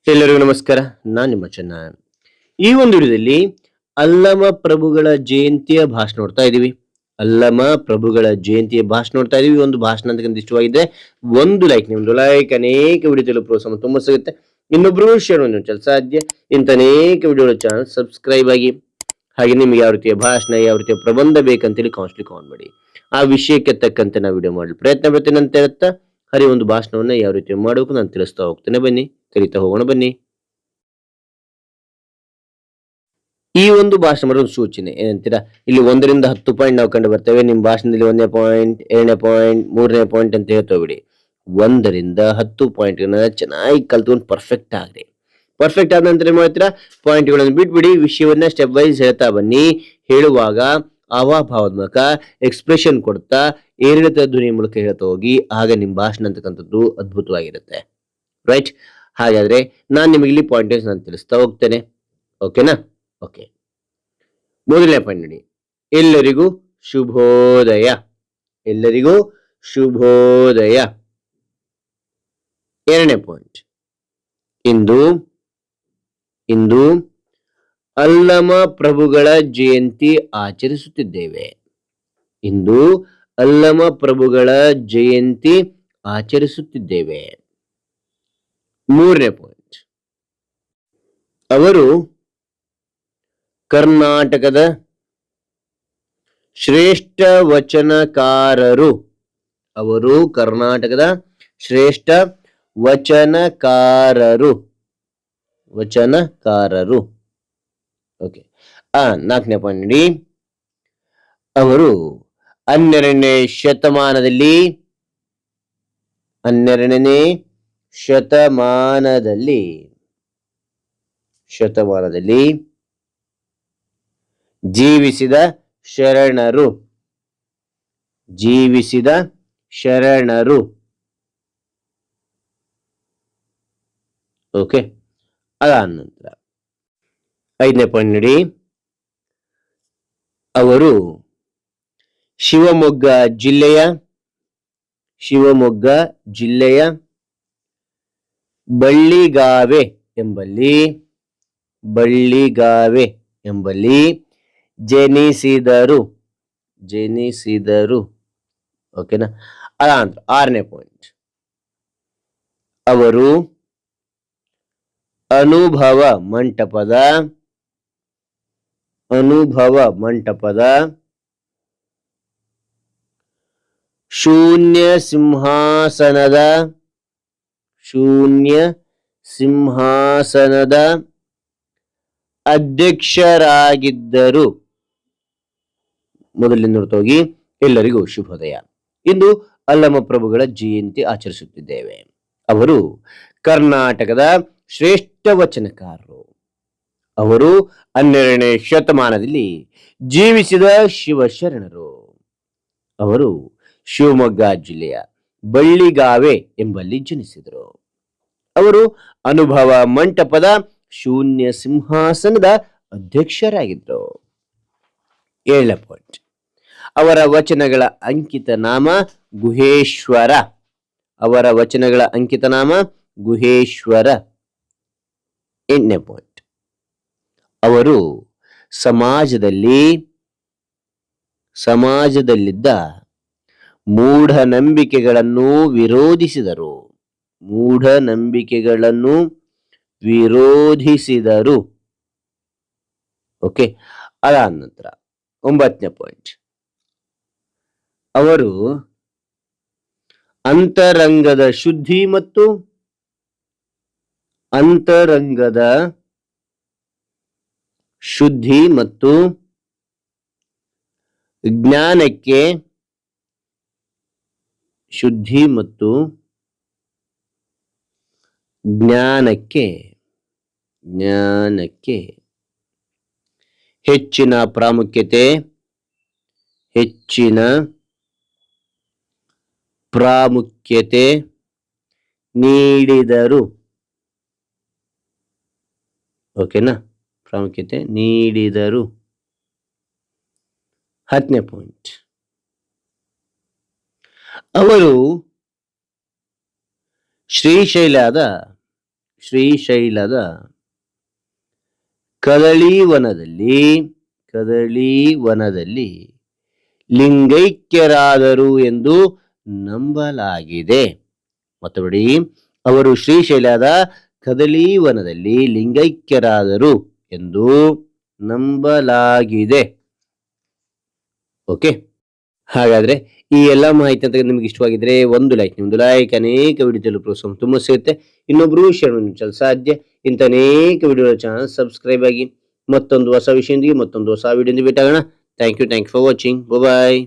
ಎಲ್ಲರಿಗೂ ನಮಸ್ಕಾರ. ನಾನು ನಿಮ್ಮ ಚೆನ್ನ. ಈ ಒಂದು ವಿಡಿಯೋದಲ್ಲಿ ಅಲ್ಲಮ ಪ್ರಭುಗಳ ಜಯಂತಿಯ ಭಾಷಣ ನೋಡ್ತಾ ಇದೀವಿ. ಅಲ್ಲಮ ಪ್ರಭುಗಳ ಜಯಂತಿಯ ಭಾಷಣ ನೋಡ್ತಾ ಇದೀವಿ. ಒಂದು ಭಾಷಣ ಅಂತ ಇಷ್ಟವಾಗಿದೆ ಒಂದು ಲೈಕ್, ನಿಮ್ದು ಲೈಕ್ ಅನೇಕ ವಿಡಿಯೋದಲ್ಲಿ ಪ್ರೋತ್ಸಾಹ ತುಂಬಾ ಸಿಗುತ್ತೆ. ಇನ್ನೊಬ್ರು ಶೇರ್ ಒಂದು ಸಾಧ್ಯ. ಇಂಥ ಅನೇಕ ವಿಡಿಯೋಗಳ ಚಾನಲ್ ಸಬ್ಸ್ಕ್ರೈಬ್ ಆಗಿ, ಹಾಗೆ ನಿಮ್ಗೆ ಯಾವ ರೀತಿಯ ಭಾಷಣ, ಯಾವ ರೀತಿಯ ಪ್ರಬಂಧ ಬೇಕಂತೇಳಿ ಕಾಮೆಂಟ್ ಮಾಡಿ. ಆ ವಿಷಯಕ್ಕೆ ತಕ್ಕಂತೆ ನಾವು ವಿಡಿಯೋ ಮಾಡಲು ಪ್ರಯತ್ನ ಪಡ್ತೇನೆ ಅಂತ ಹೇಳ್ತಾ, ಹರಿ ಒಂದು ಭಾಷಣವನ್ನ ಯಾವ ರೀತಿ ಮಾಡಬೇಕು ನಾನು ತಿಳಿಸ್ತಾ ಹೋಗ್ತೇನೆ. ಬನ್ನಿ ಕಲಿತಾ ಹೋಗೋಣ. ಬನ್ನಿ. ಈ ಒಂದು ಭಾಷಣ ಮಾಡೋ ಸೂಚನೆ ಏನಂತೀರಾ, ಇಲ್ಲಿ 1ರಿಂದ 10 ಪಾಯಿಂಟ್ ನಾವು ಕಂಡು ಬರ್ತೇವೆ. ನಿಮ್ಮ ಭಾಷಣದಲ್ಲಿ 1ನೇ ಪಾಯಿಂಟ್, 2ನೇ ಪಾಯಿಂಟ್, 3ನೇ ಪಾಯಿಂಟ್ ಅಂತ ಹೇಳ್ತಾ ಬಿಡಿ. 1ರಿಂದ 10 ಪಾಯಿಂಟ್ ಚೆನ್ನಾಗಿ ಕಲ್ತ್ಕೊಂಡು ಪರ್ಫೆಕ್ಟ್ ಆಗ್ರಿ. ಪರ್ಫೆಕ್ಟ್ ಆದ ನಂತರ ಏನ್ ಮಾಡ್ತೀರಾ, ಪಾಯಿಂಟ್ಗಳನ್ನು ಬಿಟ್ಬಿಡಿ, ವಿಷಯವನ್ನ ಸ್ಟೆಪ್ ವೈಸ್ ಹೇಳ್ತಾ ಬನ್ನಿ. ಹೇಳುವಾಗ ಅವಾಭಾವಾತ್ಮಕ ಎಕ್ಸ್ಪ್ರೆಷನ್ ಕೊಡ್ತಾ ಏರಿಳಿತ ಧ್ವನಿ ಮೂಲಕ ಹೇಳ್ತಾ ಹೋಗಿ. ಆಗ ನಿಮ್ಮ ಭಾಷಣ ಅಂತಕ್ಕಂಥದ್ದು ಅದ್ಭುತವಾಗಿರುತ್ತೆ. ರೈಟ್. ಹಾಗಾದ್ರೆ ನಾನು ನಿಮಗೆ ಇಲ್ಲಿ ಪಾಯಿಂಟರ್ಸ್ ನಾನು ತಿಳಿಸ್ತಾ ಹೋಗ್ತೇನೆ. ಓಕೆನಾ? ಓಕೆ. ಮೊದಲನೇ ಪಾಯಿಂಟ್ ನೋಡಿ, ಎಲ್ಲರಿಗೂ ಶುಭೋದಯ. ಎಲ್ಲರಿಗೂ ಶುಭೋದಯ. 2ನೇ ಪಾಯಿಂಟ್, ಇಂದು ಅಲ್ಲಮ ಪ್ರಭುಗಳ ಜಯಂತಿ ಆಚರಿಸುತ್ತಿದ್ದೇವೆ. ಇಂದು ಅಲ್ಲಮ ಪ್ರಭುಗಳ ಜಯಂತಿ ಆಚರಿಸುತ್ತಿದ್ದೇವೆ. 3ನೇ ಪಾಯಿಂಟ್, ಅವರು ಕರ್ನಾಟಕದ ಶ್ರೇಷ್ಠ ವಚನಕಾರರು. ಅವರು ಕರ್ನಾಟಕದ ಶ್ರೇಷ್ಠ ವಚನಕಾರರು. ಓಕೆ. 4ನೇ ಪಾಯಿಂಟ್ ನೋಡಿ, ಅವರು 12ನೇ ಶತಮಾನದಲ್ಲಿ ಜೀವಿಸಿದ ಶರಣರು. ಓಕೆ. ಅದಾದ ನಂತರ 5ನೇ ಪಾಯಿಂಟ್ ನೋಡಿ, ಅವರು ಶಿವಮೊಗ್ಗ ಜಿಲ್ಲೆಯ ಬಳ್ಳಿಗಾವೆ ಎಂಬಲ್ಲಿ ಜನಿಸಿದರು. ಓಕೆನಾ? ಅದಾದ 6ನೇ ಪಾಯಿಂಟ್, ಅವರು ಅನುಭವ ಮಂಟಪದ ಶೂನ್ಯ ಸಿಂಹಾಸನದ ಅಧ್ಯಕ್ಷರಾಗಿದ್ದರು. ಮೊದಲಿನಿಂದ ನೋಡ್ತಾ ಹೋಗಿ, ಎಲ್ಲರಿಗೂ ಶುಭೋದಯ. ಇಂದು ಅಲ್ಲಮ ಪ್ರಭುಗಳ ಜಯಂತಿ ಆಚರಿಸುತ್ತಿದ್ದೇವೆ. ಅವರು ಕರ್ನಾಟಕದ ಶ್ರೇಷ್ಠ ವಚನಕಾರರು. ಅವರು 12ನೇ ಶತಮಾನದಲ್ಲಿ ಜೀವಿಸಿದ ಶಿವಶರಣರು. ಅವರು ಶಿವಮೊಗ್ಗ ಜಿಲ್ಲೆಯ ಬಳ್ಳಿಗಾವೆ ಎಂಬಲ್ಲಿ ಜನಿಸಿದರು. ಅವರು ಅನುಭವ ಮಂಟಪದ ಶೂನ್ಯ ಸಿಂಹಾಸನದ ಅಧ್ಯಕ್ಷರಾಗಿದ್ದರು. 7ನೇ ಪಾಯಿಂಟ್, ಅವರ ವಚನಗಳ ಅಂಕಿತ ನಾಮ ಗುಹೇಶ್ವರ. 8ನೇ ಪಾಯಿಂಟ್, ಅವರು ಸಮಾಜದಲ್ಲಿದ್ದ ಮೂಢನಂಬಿಕೆಗಳನ್ನು ವಿರೋಧಿಸಿದರು. ಓಕೆ. ಅದಾದ ನಂತರ 9ನೇ ಪಾಯಿಂಟ್, ಅವರು ಅಂತರಂಗದ ಶುದ್ಧಿ ಮತ್ತು ಜ್ಞಾನಕ್ಕೆ ಹೆಚ್ಚಿನ ಪ್ರಾಮುಖ್ಯತೆ ನೀಡಿದರು. ಓಕೆನಾ? ಪ್ರಾಮುಖ್ಯತೆ ನೀಡಿದರು. 10ನೇ ಪಾಯಿಂಟ್, ಅವರು ಶ್ರೀಶೈಲದ ಶ್ರೀಶೈಲದ ಕದಳೀವನದಲ್ಲಿ ಲಿಂಗೈಕ್ಯರಾದರು ಎಂದು ನಂಬಲಾಗಿದೆ. ಮತ್ತೊಬ್ಬಡಿ, ಅವರು ಶ್ರೀಶೈಲದ ಕದಳೀವನದಲ್ಲಿ ಲಿಂಗೈಕ್ಯರಾದರು ಎಂದು ನಂಬಲಾಗಿದೆ. ಓಕೆ, ಹಾಗಾದ್ರೆ ಈ ಎಲ್ಲಾ ಮಾಹಿತಿ ಅಂತ ನಿಮ್ಗೆ ಇಷ್ಟವಾಗಿದ್ರೆ ಒಂದು ಲೈಕ್, ನಿಮ್ದು ಲೈಕ್ ಅನೇಕ ವಿಡಿಯೋ ಪ್ರೋತ್ಸಾಹ ತುಂಬ ಸಿಗುತ್ತೆ. ಇನ್ನೊಬ್ರು ಶೇರ್ ಮಾಡಲು ಸಾಧ್ಯ. ಇಂಥ ಅನೇಕ ವಿಡಿಯೋ ಚಾನಲ್ ಸಬ್ಸ್ಕ್ರೈಬ್ ಆಗಿ ಮತ್ತೊಂದು ಹೊಸ ವಿಷಯದೊಂದಿಗೆ ಮತ್ತೊಂದು ಹೊಸ ವಿಡಿಯೋದಿಂದ ಭೇಟಿಯಾಗೋಣ. Thank you for watching. Bye.